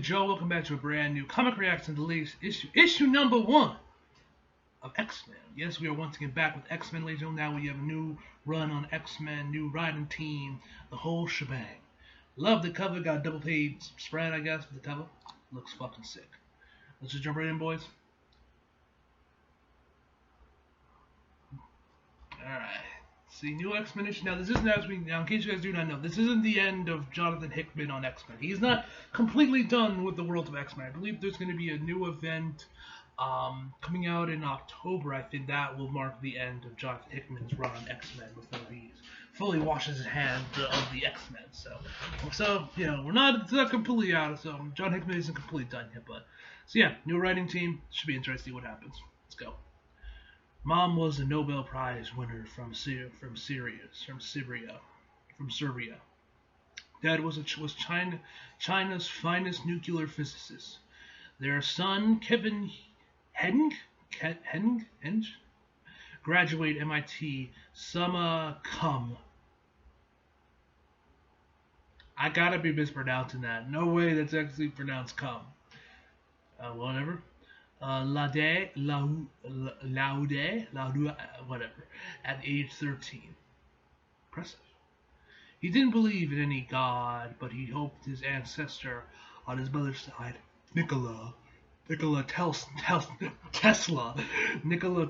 Joe. Welcome back to a brand new comic reaction to the latest issue number 1 of X-Men. Yes, we are once again back with X-Men, ladies and gentlemen. Now we have a new run on X-Men, new writing team, the whole shebang. Love the cover. Got a double page spread, I guess, with the cover. Looks fucking sick. Let's just jump right in, boys. Alright. See, new X-Men issue. Now, this isn't, now, in case you guys do not know, this isn't the end of Jonathan Hickman on X-Men. He's not completely done with the world of X-Men. I believe there's going to be a new event coming out in October. I think that will mark the end of Jonathan Hickman's run on X-Men before he fully washes his hands of the X-Men. So you know, it's not completely out. So John Hickman isn't completely done yet. But so yeah, new writing team. Should be interesting what happens. Let's go. Mom was a Nobel Prize winner from Serbia. Dad was China's finest nuclear physicist. Their son, Kevin Heng, graduate MIT summa cum. I gotta be mispronouncing that. No way that's actually pronounced cum. Whatever. Laude, whatever, at age 13. Impressive. He didn't believe in any god, but he hoped his ancestor on his mother's side, Nikola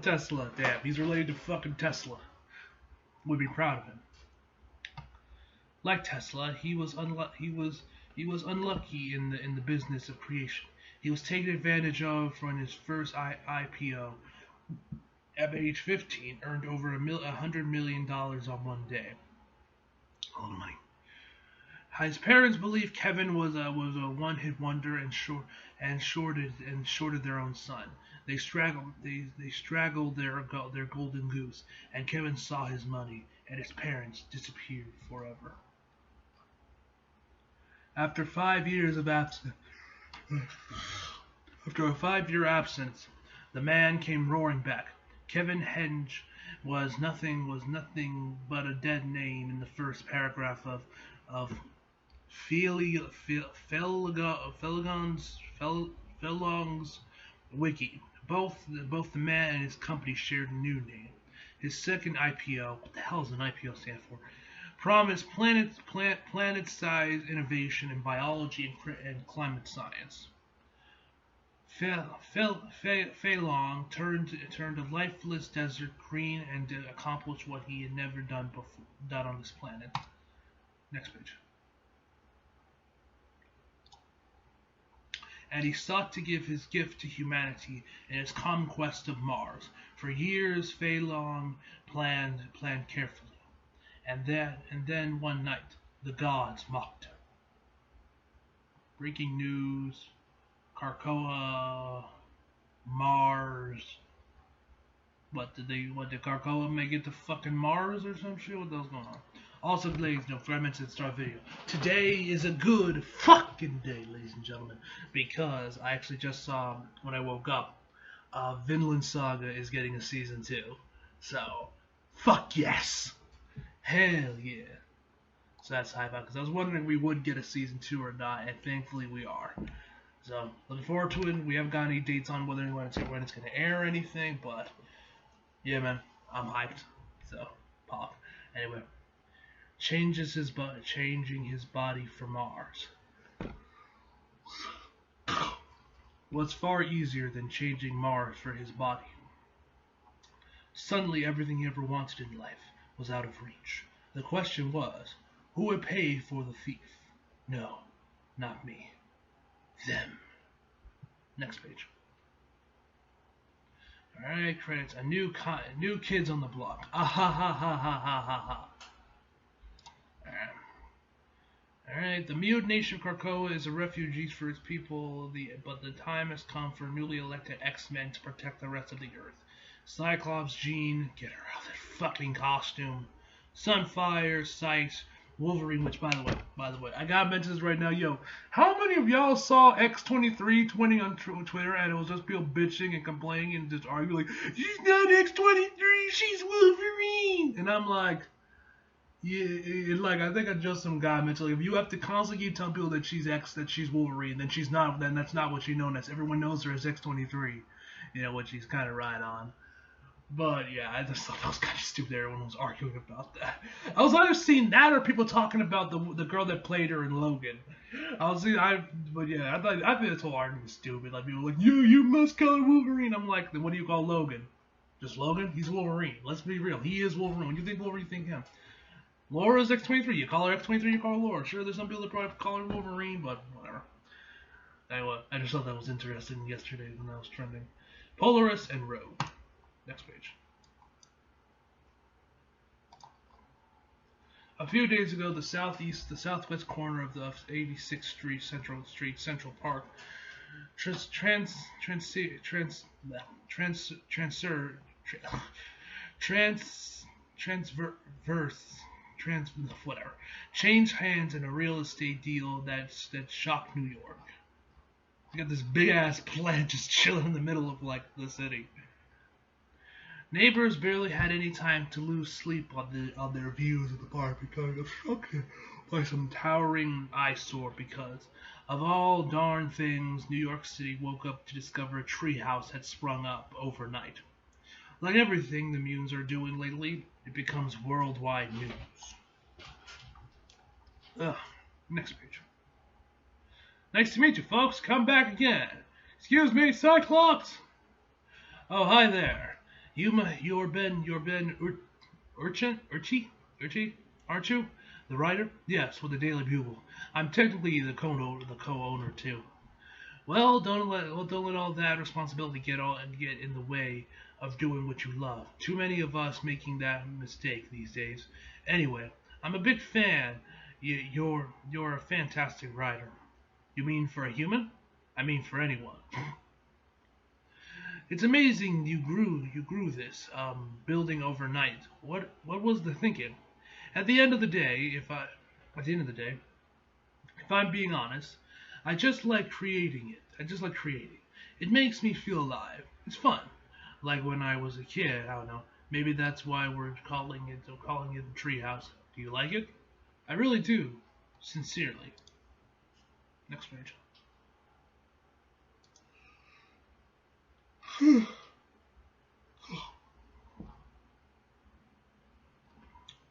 Tesla, damn, he's related to fucking Tesla, would be proud of him. Like Tesla, he was unlucky in the business of creation. He was taken advantage of from his first IPO. At age 15, earned over $100 million on one day. All the money. His parents believed Kevin was a one-hit wonder and shorted their own son. They straggled their golden goose, and Kevin saw his money and his parents disappeared forever. After 5 years of absence. After a 5-year absence, the man came roaring back. Kevin Henge was nothing but a dead name in the first paragraph of Felong's wiki. Both the man and his company shared a new name. His second IPO, what the hell does an IPO stand for? Promised planet-sized innovation in biology and climate science. Felong turned a lifeless desert green and accomplished what he had never done on this planet. Next page. And he sought to give his gift to humanity in his conquest of Mars. For years, Felong planned carefully. And then one night, the gods mocked him. Breaking news: Krakoa, Mars. Did Krakoa make it to fucking Mars or some shit? What the hell's going on? Also, ladies, don't forget I mentioned at the start of the video. Today is a good fucking day, ladies and gentlemen, because I actually just saw when I woke up, Vinland Saga is getting a season 2. So, fuck yes. Hell yeah. So that's hype out, because I was wondering if we would get a season 2 or not, and thankfully we are. So, looking forward to it. We haven't got any dates on when it's going to air or anything, but yeah, man, I'm hyped. So, pop. Anyway, changing his body for Mars. Was far easier than changing Mars for his body. Suddenly, everything he ever wanted in life was out of reach. The question was, who would pay for the thief? No, not me. Them. Next page. Alright, credits. New kids on the block. Ah ha ha ha ha ha ha ha. Alright, the mute nation of Krakoa is a refuge for its people, but the time has come for newly elected X-Men to protect the rest of the Earth. Cyclops, Jean, get her out of that fucking costume. Sunfire, Sight, Wolverine, which by the way, I gotta mention this right now, yo. How many of y'all saw X2320 on Twitter and it was just people bitching and complaining and just arguing like, she's not X23, she's Wolverine, and I'm like, Yeah, like I think just some guy mentioned, like, if you have to constantly keep telling people that she's Wolverine, then she's not. Then that's not what she's known as. Everyone knows her as X-23. You know, which she's kind of right on. But yeah, I just thought that was kind of stupid. Everyone was arguing about that. I was either seeing that or people talking about the girl that played her in Logan. But yeah, I think this whole argument is stupid. Like people were like, you must call her Wolverine. I'm like, then what do you call Logan? Just Logan? He's Wolverine. Let's be real. He is Wolverine. When you think Wolverine, you think him. Laura's X-23. You call her X-23, you call her Laura. Sure, there's some people that probably call her Wolverine, but whatever. Anyway, I just thought that was interesting yesterday when that was trending. Polaris and Rogue. Next page. A few days ago, the southwest corner of the 86th Street, Central Park, transverse changed hands in a real estate deal that shocked New York. You got this big ass plant just chilling in the middle of like the city. Neighbors barely had any time to lose sleep on their views of the park because obstructed by some towering eyesore because of all darn things, New York City woke up to discover a treehouse had sprung up overnight. Like everything the mutants are doing lately, it becomes worldwide news. Next page. Nice to meet you, folks. Come back again. Excuse me, Cyclops. Oh, hi there. You're Ben Urchin, aren't you? The writer? Yes, with the Daily Bugle. I'm technically the co-owner too. Well, don't let all that responsibility get in the way of doing what you love. Too many of us making that mistake these days. Anyway, I'm a big fan. You're a fantastic writer. You mean for a human? I mean for anyone. It's amazing you grew this building overnight. What was the thinking? At the end of the day, if I'm being honest, I just like creating it. It makes me feel alive. It's fun. Like when I was a kid, I don't know. Maybe that's why we're calling it the treehouse. Do you like it? I really do. Sincerely. Next page.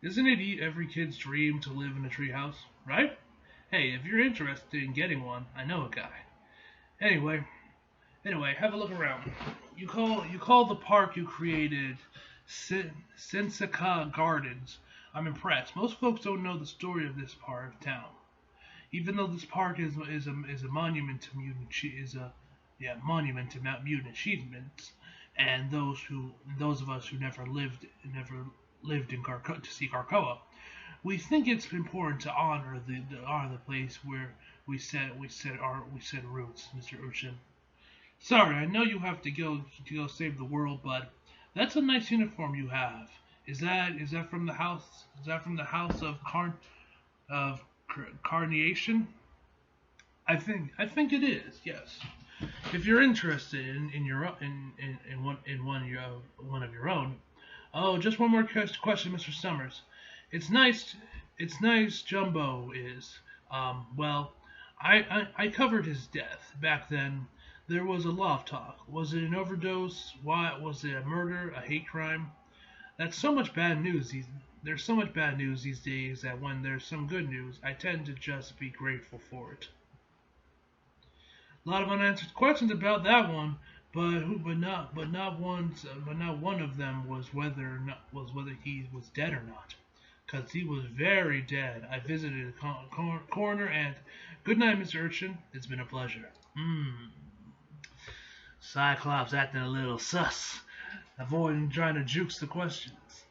Isn't it every kid's dream to live in a treehouse, right? Hey, if you're interested in getting one, I know a guy. Anyway, have a look around. You call the park you created Sensica Gardens. I'm impressed. Most folks don't know the story of this part of town. Even though this park is a monument to mutant achievements, and those of us who never lived in to see Krakoa, we think it's important to honor the place where we set roots, Mr. Urchin. Sorry, I know you have to go save the world, but that's a nice uniform you have. Is that from the house? Is that from the house of Carnation? I think it is. Yes. If you're interested in one of your own. Oh, just one more question, Mr. Summers. It's nice. Jumbo is. Well, I covered his death back then. There was a lot of talk. Was it an overdose? Why was it a murder? A hate crime? There's so much bad news these days that when there's some good news, I tend to just be grateful for it. A lot of unanswered questions about that one, but not one of them was whether he was dead or not, 'cause he was very dead. I visited a coroner and good night, Mr. Urchin. It's been a pleasure. Cyclops acting a little sus, avoiding trying to juke the questions.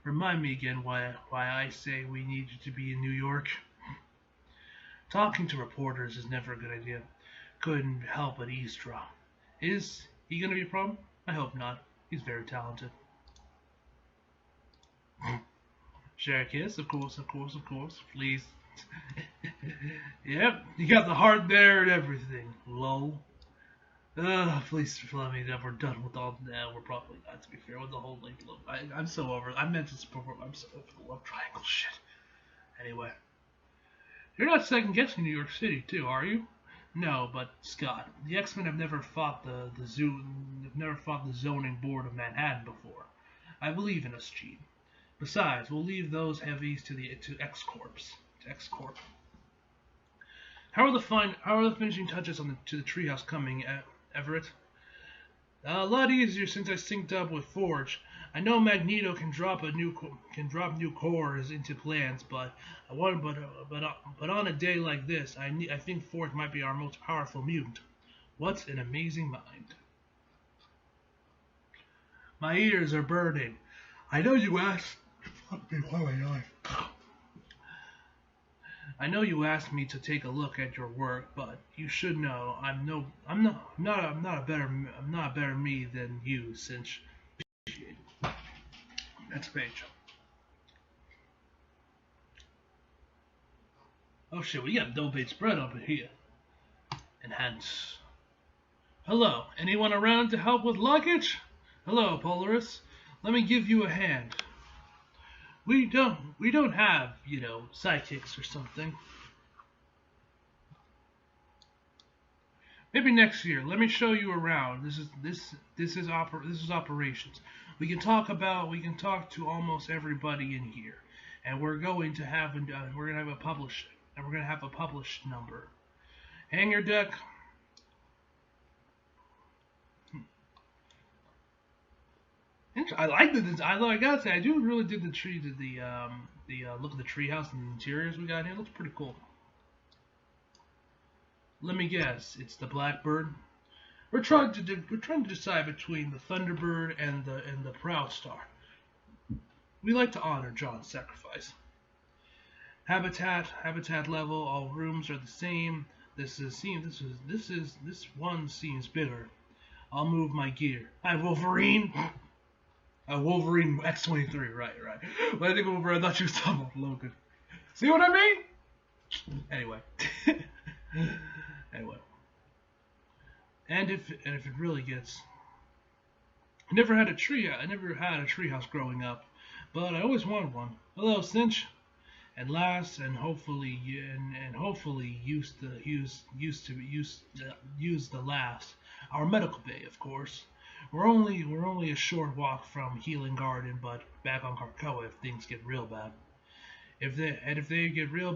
Remind me again why I say we need you to be in New York. Talking to reporters is never a good idea. Couldn't help but eavesdrop. Is he going to be a problem? I hope not. He's very talented. Share a kiss? Of course. Please. Yep, you got the heart there and everything. Lol. Please let me know we're done with all that. We're probably not, to be fair, with the whole like. Look, I'm so over. I mentioned this before. I'm so over the love triangle shit. Anyway, you're not second guessing New York City, too, are you? No, but Scott, the X-Men have never fought the zoning board of Manhattan before. I believe in us, Gene. Besides, we'll leave those heavies to X-Corp. To X-Corp. How are the finishing touches to the treehouse coming, Everett? A lot easier since I synced up with Forge. I know Magneto can drop new cores into plans, but on a day like this, I think Forge might be our most powerful mutant. What an amazing mind! My ears are burning. I know you asked. I know you asked me to take a look at your work, but you should know I'm not a better me than you. Since next page. Oh shit, we got a double page spread up in here. Enhance. Hello, anyone around to help with luggage? Hello, Polaris. Let me give you a hand. We don't have, sidekicks or something. Maybe next year. Let me show you around. This is operations. We can talk to almost everybody in here, and we're going to have a published number. Hangar deck. I like the. I gotta say, I do really dig the look of the treehouse and the interiors we got here. It looks pretty cool. Let me guess, it's the Blackbird. We're trying to decide between the Thunderbird and the Proud Star. We like to honor John's sacrifice. Habitat level. All rooms are the same. This one seems bigger. I'll move my gear. Hi, Wolverine. Wolverine X-23, right. When I think of Wolverine, I thought you was talking about Logan. See what I mean? Anyway. And if it really gets, I never had a treehouse growing up, but I always wanted one. Hello, Cinch. And last, and hopefully use the last. Our medical bay, of course. We're only a short walk from Healing Garden, but back on Krakoa if things get real bad. If they get really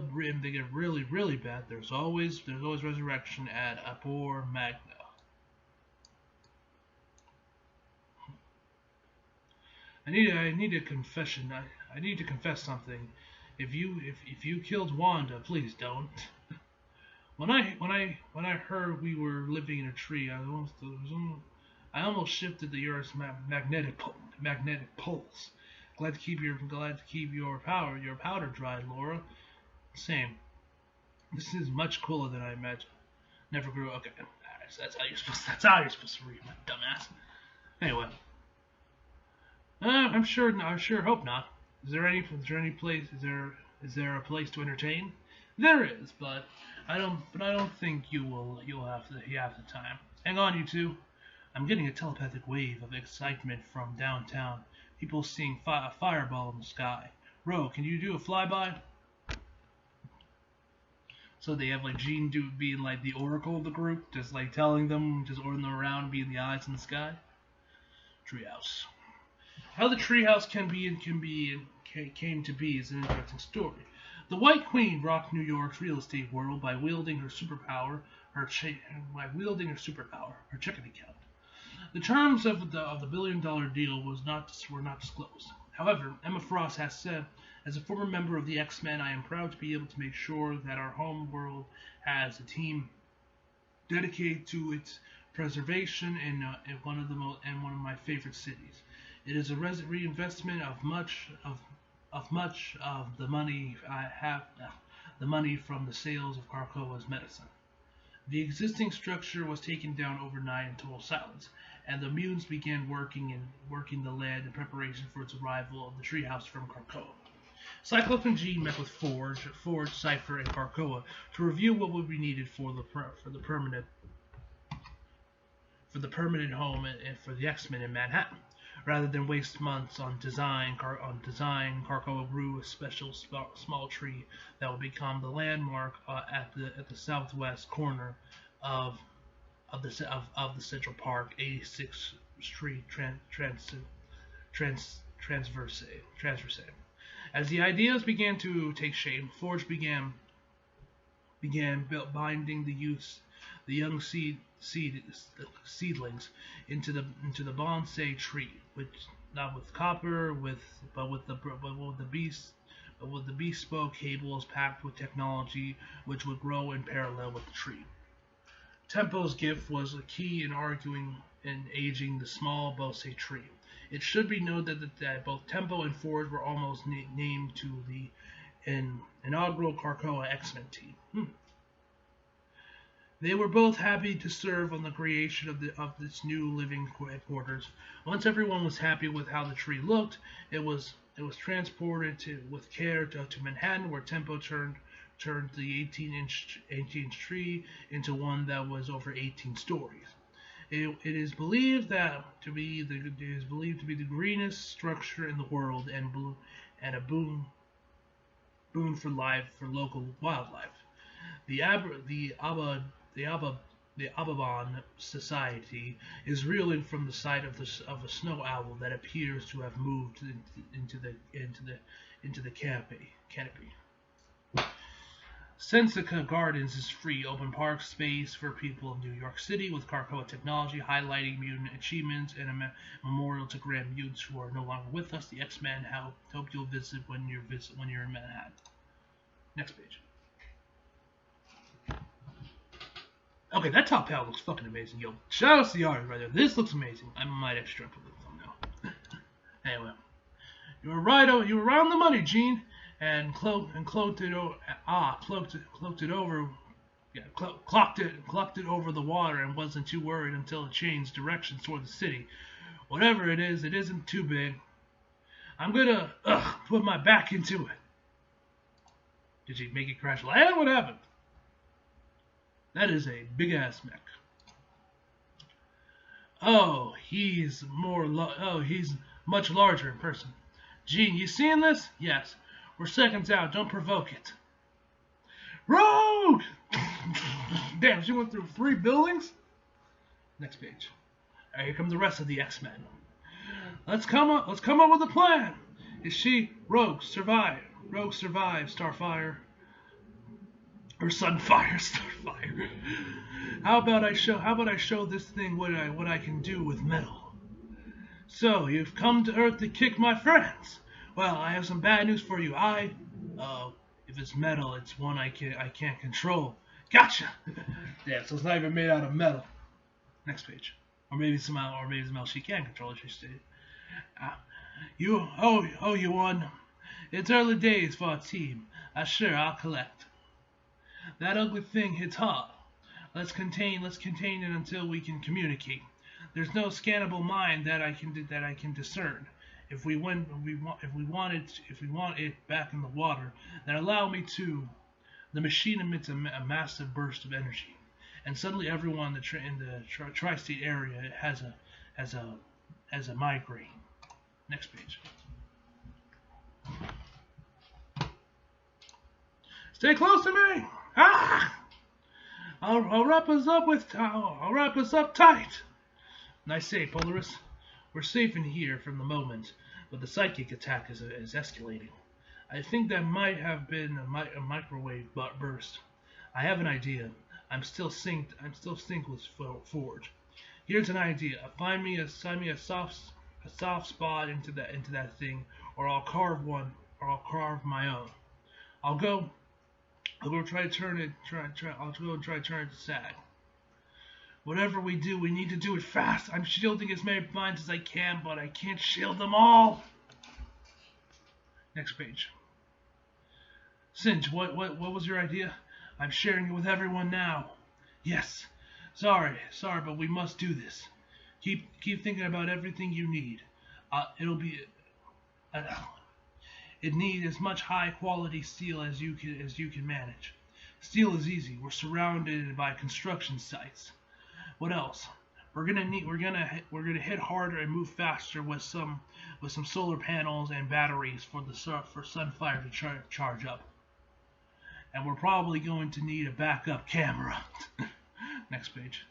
bad, there's always resurrection at Apor Magna. I need a confession. I need to confess something. If you killed Wanda, please don't. When I heard we were living in a tree, I almost shifted the Earth's magnetic poles. Glad to keep your powder dry, Laura. Same. This is much cooler than I imagined. Never grew. Okay, that's how you're supposed to read, my dumbass. Anyway, I'm sure. Hope not. Is there any place? Is there a place to entertain? There is, but I don't think you'll have the time. Hang on, you two. I'm getting a telepathic wave of excitement from downtown. People seeing a fireball in the sky. Ro, can you do a flyby? So they have like Jean being like the oracle of the group, just like telling them, just ordering them around, being the eyes in the sky. Treehouse. How the treehouse came to be is an interesting story. The White Queen rocked New York's real estate world by wielding her superpower, her checking account. The terms of the $1 billion deal were not disclosed. However, Emma Frost has said, as a former member of the X-Men, I am proud to be able to make sure that our home world has a team dedicated to its preservation in one of my favorite cities. It is a reinvestment of much of the money I have, the money from the sales of Krakoa's medicine. The existing structure was taken down overnight in total silence, and the mutants began working the land in preparation for its arrival of the treehouse from Krakoa. Cyclops and Jean met with Forge, Cypher, and Krakoa to review what would be needed for the permanent for the permanent home and for the X-Men in Manhattan. Rather than waste months on design, Krakoa grew a special small tree that would become the landmark at the southwest corner of the Central Park 86th Street transverse. As the ideas began to take shape, Forge began binding the young seedlings into the bonsai tree, which not with copper, but with the bespoke cables packed with technology which would grow in parallel with the tree. Tempo's gift was a key in aging the small bonsai tree. It should be noted that both Tempo and Forge were almost named to the inaugural Krakoa X-Men team. They were both happy to serve on the creation of this new living headquarters. Once everyone was happy with how the tree looked, it was transported with care to Manhattan, where Tempo turned the 18-inch tree into one that was over 18 stories. It is believed to be the greenest structure in the world and a boon for local wildlife. The Ababan Society is reeling from the sight of a snow owl that appears to have moved into the canopy. Sensica Gardens is free, open park space for people of New York City with Krakoa technology, highlighting mutant achievements and a memorial to grand mutants who are no longer with us. The X-Men hope you'll visit when you're in Manhattan. Next page. Okay, that top panel looks fucking amazing, yo. Shout out to the artist right there. This looks amazing. I might extract a little thumbnail. Anyway, you were right on the money, Gene. And cloaked it over the water and wasn't too worried until it changed directions toward the city. Whatever it is, it isn't too big. I'm gonna put my back into it. Did you make it crash land? What happened? That is a big ass mech. He's much larger in person. Gene, you seeing this? Yes. We're seconds out. Don't provoke it. Rogue! Damn, she went through 3 buildings? Next page. Alright, here comes the rest of the X-Men. Let's come up with a plan. Is she Rogue survive? Rogue survive, Starfire. Or Sunfire, Starfire. How about I show this thing what I can do with metal? So, you've come to Earth to kick my friends. Well, I have some bad news for you. If it's metal, it's one I can't control. Gotcha. Yeah, so it's not even made out of metal. Next page. Or maybe it's metal she can control, as she stated. You won. It's early days for our team. Sure, I'll collect. That ugly thing hits hard. Let's contain it until we can communicate. There's no scannable mind that I can discern. If we want it back in the water, then allow me to. The machine emits a massive burst of energy, and suddenly everyone in the tri-state area has a migraine. Next page. Stay close to me. I'll wrap us up tight. Nice save, Polaris. We're safe in here from the moment, but the psychic attack is escalating. I think that might have been a microwave burst. I have an idea. I'm still synced with Forge. Here's an idea. Find me a soft spot into that thing, or I'll carve my own. I'll go try to turn it to sag. Whatever we do, we need to do it fast. I'm shielding as many minds as I can, but I can't shield them all. Next page. Singe, what was your idea? I'm sharing it with everyone now. Yes. Sorry, but we must do this. Keep thinking about everything you need. It needs as much high quality steel as you can manage. Steel is easy. We're surrounded by construction sites. What else? We're gonna hit harder and move faster with some solar panels and batteries for Sunfire to charge up. And we're probably going to need a backup camera. Next page.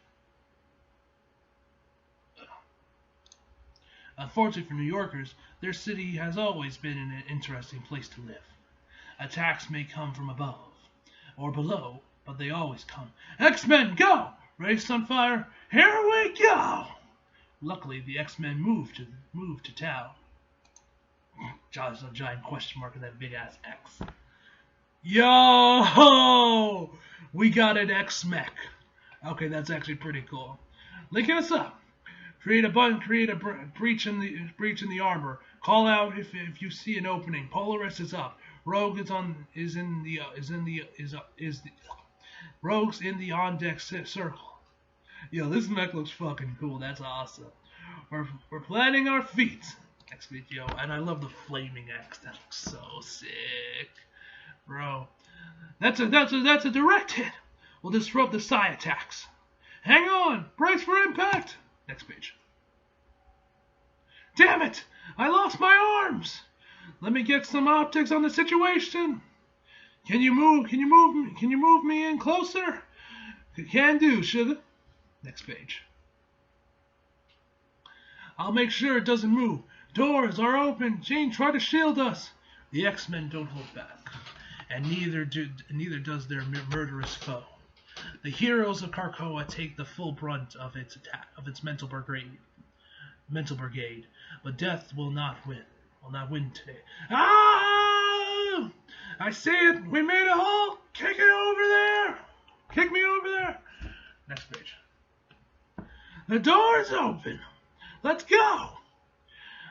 Unfortunately for New Yorkers, their city has always been an interesting place to live. Attacks may come from above or below, but they always come. X-Men, go! Ready, Sunfire? Here we go! Luckily, the X-Men moved to town. There's a giant question mark in that big ass X. Yo! We got an X-Mech. Okay, that's actually pretty cool. Linking us up. Create a breach in the armor. Call out if you see an opening. Polaris is up. Rogue Rogue's in the on deck circle. Yo, this mech looks fucking cool. That's awesome. We're planning our feet. Next video, and I love the flaming X. That looks so sick, bro. That's a direct hit. We'll disrupt the Psi attacks. Hang on. Brace for impact. Next page. Damn it! I lost my arms. Let me get some optics on the situation. Can you move me in closer? Can do, sugar. Next page. I'll make sure it doesn't move. Doors are open. Jane, try to shield us. The X-Men don't hold back, and neither does their murderous foe. The heroes of Krakoa take the full brunt of its attack, of its mental brigade. But death will not win today. Ah! I see it. We made a hole. Kick it over there. Kick me over there. Next page. The door's open. Let's go.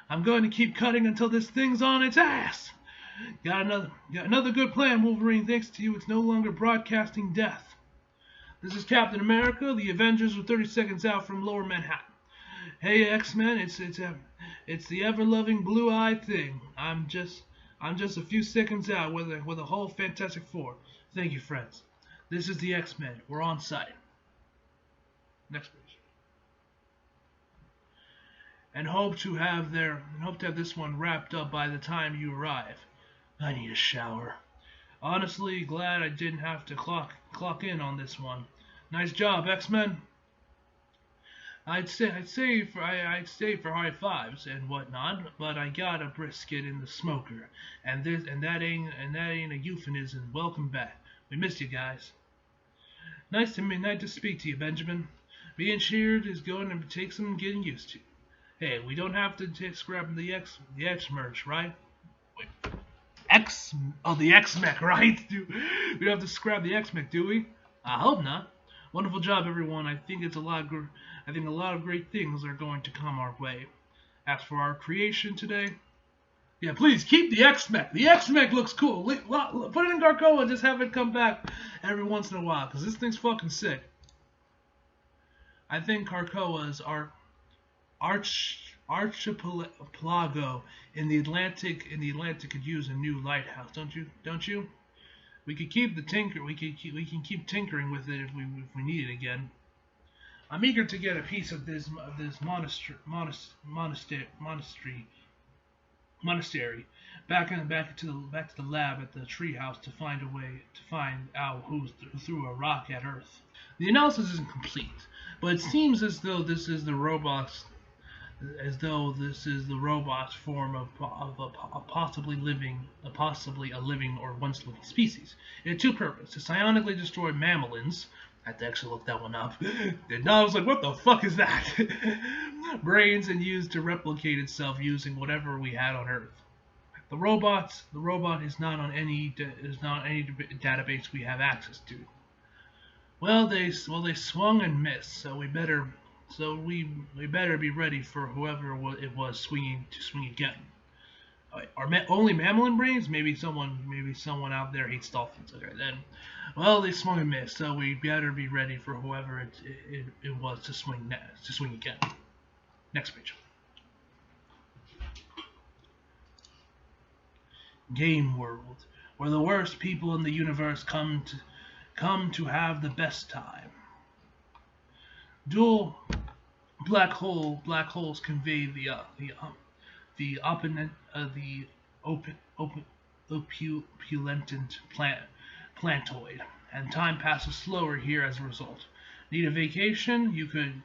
I'm going to keep cutting until this thing's on its ass. Got another good plan, Wolverine. Thanks to you, it's no longer broadcasting death. This is Captain America. The Avengers are 30 seconds out from Lower Manhattan. Hey, X-Men, it's the ever-loving blue-eyed thing. I'm just a few seconds out with a whole Fantastic Four. Thank you, friends. This is the X-Men. We're on site. Next page. And hope to have this one wrapped up by the time you arrive. I need a shower. Honestly, glad I didn't have to clock in on this one. Nice job, X-Men. I'd stay for high fives and whatnot, but I got a brisket in the smoker, and that ain't a euphemism. Welcome back. We missed you guys. Nice to speak to you, Benjamin. Being cheered is going to take some getting used to. Hey, we don't have to scrap the X merch, right? Wait. The X-Mech, right? We don't have to scrap the X-Mech, do we? I hope not. Wonderful job, everyone. I think a lot of great things are going to come our way. As for our creation today, yeah, please keep the X-Mech. The X-Mech looks cool. Put it in Krakoa and just have it come back every once in a while, because this thing's fucking sick. I think Krakoa's archipelago in the Atlantic could use a new lighthouse, don't you? We can keep tinkering with it if we need it again. I'm eager to get a piece of this monastery back to the lab at the treehouse to find out who threw a rock at Earth. The analysis isn't complete, but it seems as though this is the robot's form of a possibly a living or once living species. It had two purposes: to psionically destroy mammalians. I had to actually look that one up. And I was like, what the fuck is that? Brains, and used to replicate itself using whatever we had on Earth. The robot is not on any database we have access to. Well, they swung and missed, so we better be ready for whoever it was swinging again. Are only mammalin brains? Maybe someone out there hates dolphins. Okay, then. Well, they swung and missed, so we better be ready for whoever it was to swing again. Next page. Game world, where the worst people in the universe come to have the best time. Dual Black holes convey the opponent the opulentant plantoid, and time passes slower here as a result. Need a vacation? You could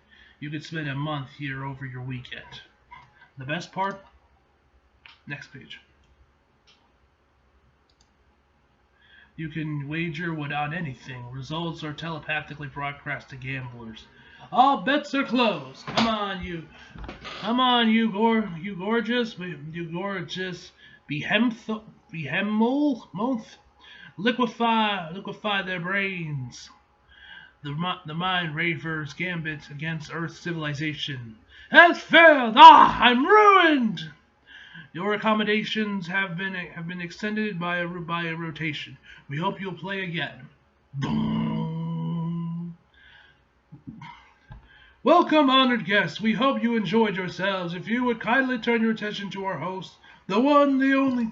spend a month here over your weekend. The best part? Next page. You can wager without anything. Results are telepathically broadcast to gamblers. All bets are closed. Come on, you gorgeous behemoth. Liquefy their brains. The mind ravers gambit against Earth's civilization has failed. Ah, I'm ruined. Your accommodations have been extended by a rotation. We hope you'll play again. Boom. Welcome, honored guests. We hope you enjoyed yourselves. If you would kindly turn your attention to our host, the one, the only.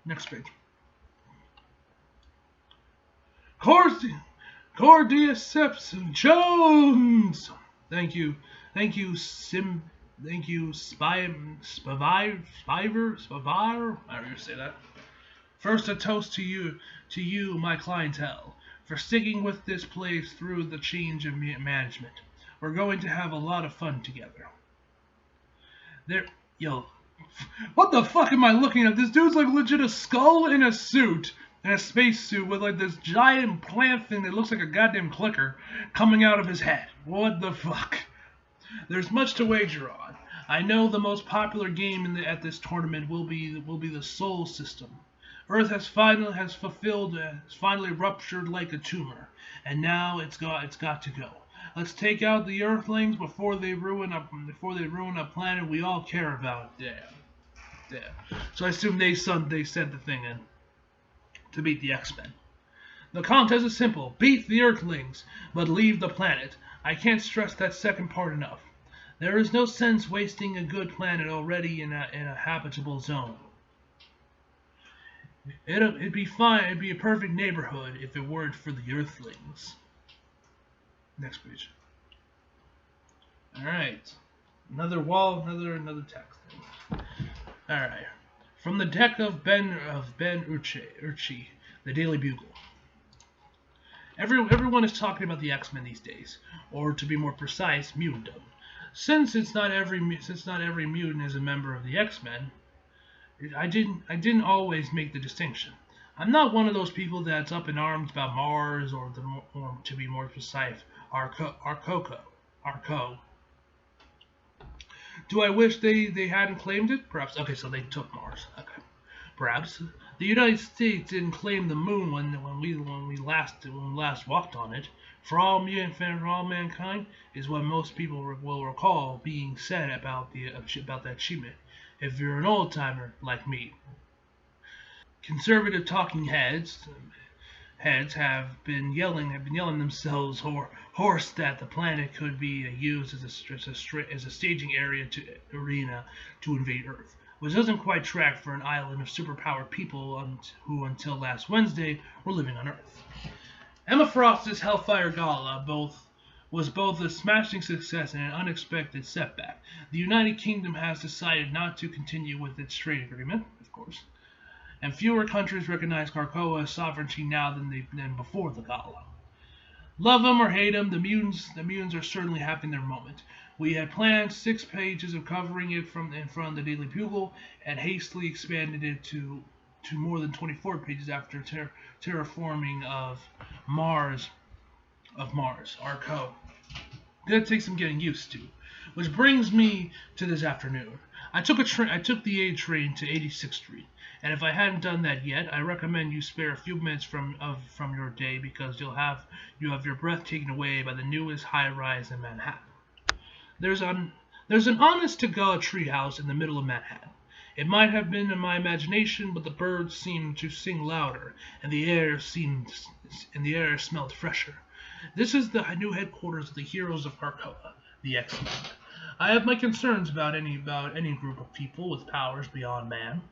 Next page. Cordyceps Jones. Thank you, Spiver, however you say that. First, a toast to you, my clientele, for sticking with this place through the change of management. We're going to have a lot of fun together. What the fuck am I looking at? This dude's like legit a skull in a suit, in a space suit with like this giant plant thing that looks like a goddamn clicker coming out of his head. What the fuck? There's much to wager on. I know the most popular game at this tournament will be the Sol system. Earth has finally ruptured like a tumor, and now it's got to go. Let's take out the Earthlings before they ruin a planet we all care about. Damn. So I assume they sent the thing in to beat the X-Men. The contest is simple: beat the Earthlings, but leave the planet. I can't stress that second part enough. There is no sense wasting a good planet already in a habitable zone. It'd be fine. It'd be a perfect neighborhood if it weren't for the Earthlings. Next page. All right, another text. All right, from the deck of Ben Urchi, the Daily Bugle. Everyone is talking about the X-Men these days, or to be more precise, mutantdom. Since not every mutant is a member of the X-Men, I didn't always make the distinction. I'm not one of those people that's up in arms about Mars, or to be more precise, Arco. Do I wish they hadn't claimed it? Perhaps. Okay, so they took Mars. Okay. Perhaps the United States didn't claim the moon when we last walked on it. For all mankind is what most people will recall being said about that achievement. If you're an old timer like me, conservative talking heads have been yelling themselves hoarse that the planet could be used as a staging arena to invade Earth, which doesn't quite track for an island of superpowered people who until last Wednesday were living on Earth. Emma Frost's Hellfire Gala was both a smashing success and an unexpected setback. The United Kingdom has decided not to continue with its trade agreement, of course, and fewer countries recognize Krakoa's sovereignty now than before the gala. Love them or hate them, the mutants are certainly having their moment. We had planned 6 pages of covering it in front of the Daily Bugle, and hastily expanded it to more than 24 pages after terraforming of Mars, Arco. Gonna take some getting used to. Which brings me to this afternoon. I took the A train to 86th Street, and if I hadn't done that yet, I recommend you spare a few minutes from your day, because you have your breath taken away by the newest high-rise in Manhattan. There's an honest-to-God treehouse in the middle of Manhattan. It might have been in my imagination, but the birds seemed to sing louder, and the air smelled fresher. This is the new headquarters of the heroes of Krakoa, the X-Men. I have my concerns about any group of people with powers beyond man,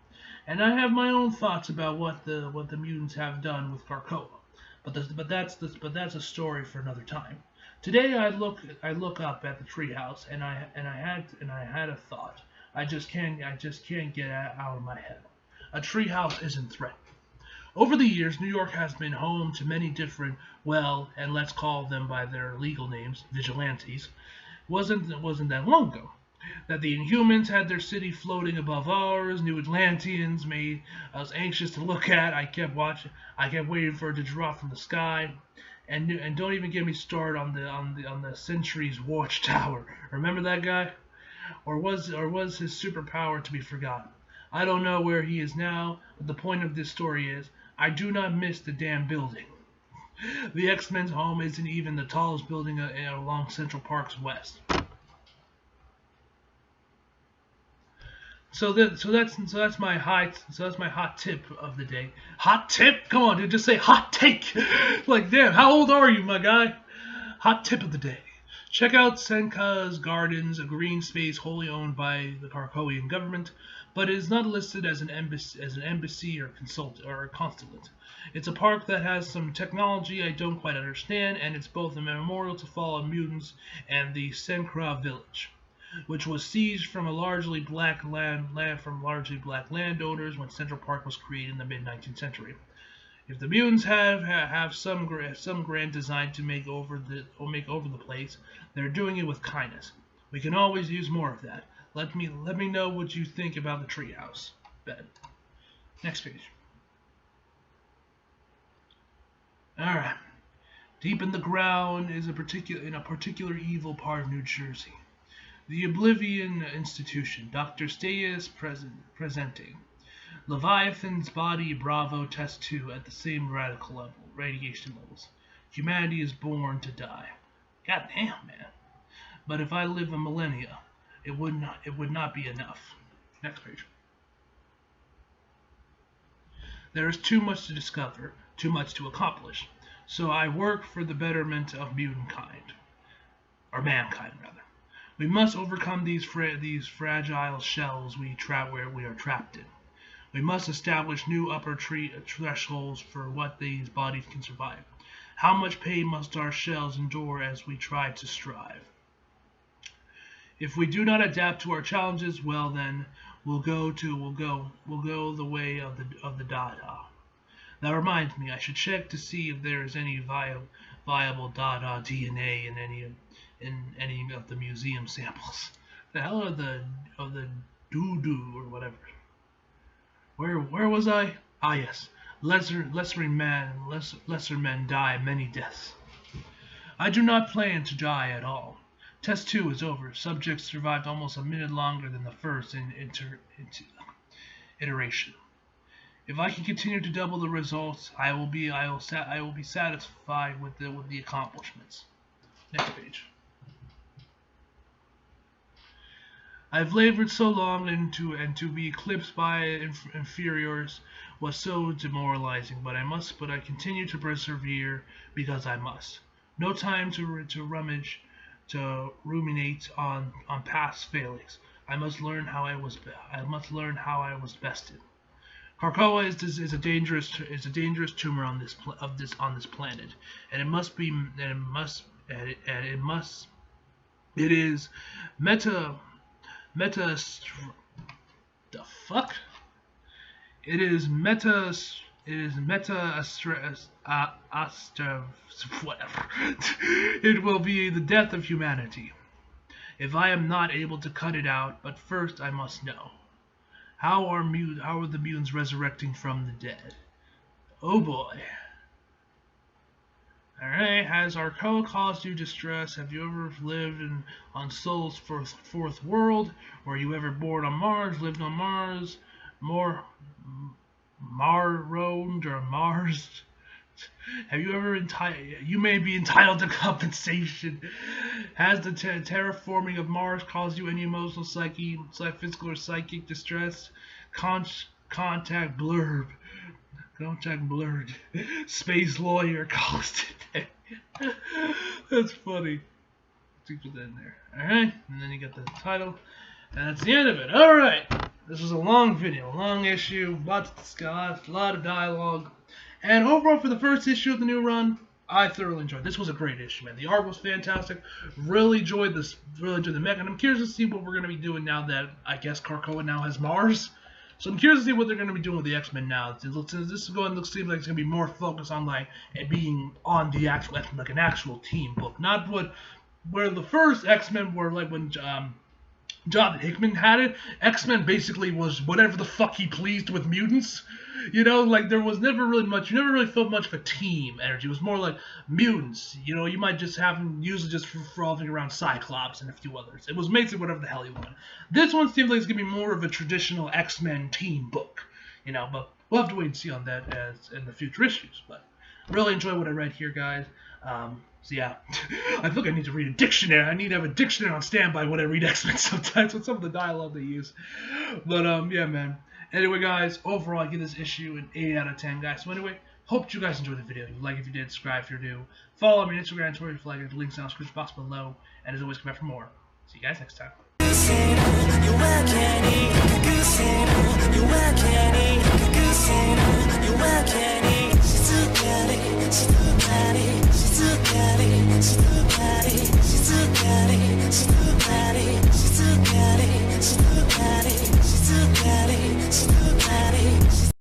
and I have my own thoughts about what the mutants have done with Krakoa. But that's a story for another time. Today I look up at the treehouse, and I had a thought. I just can't get it out of my head. A treehouse isn't threatened. Over the years, New York has been home to many different, well, and let's call them by their legal names, vigilantes. Wasn't that long ago that the Inhumans had their city floating above ours. New Atlanteans made us anxious to look at. I kept waiting for it to drop from the sky. And don't even get me started on the Sentry's watchtower. Remember that guy? Or was his superpower to be forgotten? I don't know where he is now, but the point of this story is I do not miss the damn building. The X-Men's home isn't even the tallest building along Central Park's west. So that's my hot tip of the day. Hot tip? Come on, dude, just say hot take. Like, damn, how old are you, my guy? Hot tip of the day. Check out Senka's Gardens, a green space wholly owned by the Krakowian government, but it is not listed as an embassy or a consulate. It's a park that has some technology I don't quite understand, and it's both a memorial to fallen mutants and the Senkra village, which was seized from largely black landowners when Central Park was created in the mid-19th century. If the mutants have some grand design to make over the place, they're doing it with kindness. We can always use more of that. Let me know what you think about the treehouse. Bet. Next page. All right. Deep in the ground is a particular evil part of New Jersey. The Oblivion Institution. Dr. Staius presenting. Leviathan's body, Bravo, test 2 at the same radiation levels. Humanity is born to die. God damn, man. But if I live a millennia, it would not be enough. Next page. There is too much to discover, too much to accomplish. So I work for the betterment of mutant-kind. Or mankind, rather. We must overcome these fragile shells where we are trapped in. We must establish new upper thresholds for what these bodies can survive. How much pain must our shells endure as we try to strive? If we do not adapt to our challenges, well then, we'll go the way of the Dada. That reminds me, I should check to see if there is any viable Dada DNA in any of the museum samples. The hell of the doo-doo or whatever. Where was I? Ah yes, lesser men die many deaths. I do not plan to die at all. Test 2 is over. Subjects survived almost a minute longer than the first iteration. If I can continue to double the results, I will be satisfied with the accomplishments. Next page. I've labored so long and to be eclipsed by inferiors was so demoralizing, but I continue to persevere because I must. No time to ruminate on past failings. I must learn how I was bested. Krakoa is a dangerous tumor on this planet, and it is meta. The fuck? It is meta. Whatever. It will be the death of humanity if I am not able to cut it out. But first, I must know how are the mutants resurrecting from the dead? Oh boy. Alright, has Krakoa caused you distress? Have you ever lived on Sol's fourth world? Were you ever born on Mars, lived on Mars? Roamed or Mars? Have you ever you may be entitled to compensation. Has the terraforming of Mars caused you any emotional, physical, or psychic distress? Contact blurb. Contact blurred. Space lawyer calls today. That's funny. Let's put that in there. Alright, and then you get the title. And that's the end of it. Alright. This was a long video, long issue, lots to discuss, a lot of dialogue. And overall, for the first issue of the new run, I thoroughly enjoyed. This was a great issue, man. The art was fantastic. Really enjoyed this. Really enjoyed the mech, and I'm curious to see what we're gonna be doing now that I guess Krakoa now has Mars. So I'm curious to see what they're gonna be doing with the X-Men now. This is going to seem like it's gonna be more focused on like it being on the actual X-Men, like an actual team book, not where the first X-Men were like when Jonathan Hickman had it. X-Men basically was whatever the fuck he pleased with mutants. You know, like there was never really much. You never really felt much of a team energy. It was more like mutants. You know, you might just have them use it just for revolving around Cyclops and a few others. It was basically whatever the hell you want. This one seems like it's gonna be more of a traditional X-Men team book. You know, but we'll have to wait and see on that as in the future issues. But really enjoy what I read here, guys. So yeah, I think I need to read a dictionary. I need to have a dictionary on standby when I read X-Men sometimes with some of the dialogue they use. But yeah, man. Anyway, guys, overall I give this issue an 8 out of 10, guys. So anyway, hope you guys enjoyed the video. Like if you did, subscribe if you're new. Follow me on Instagram and Twitter if you like it. The links down in the description box below. And as always, come back for more. See you guys next time.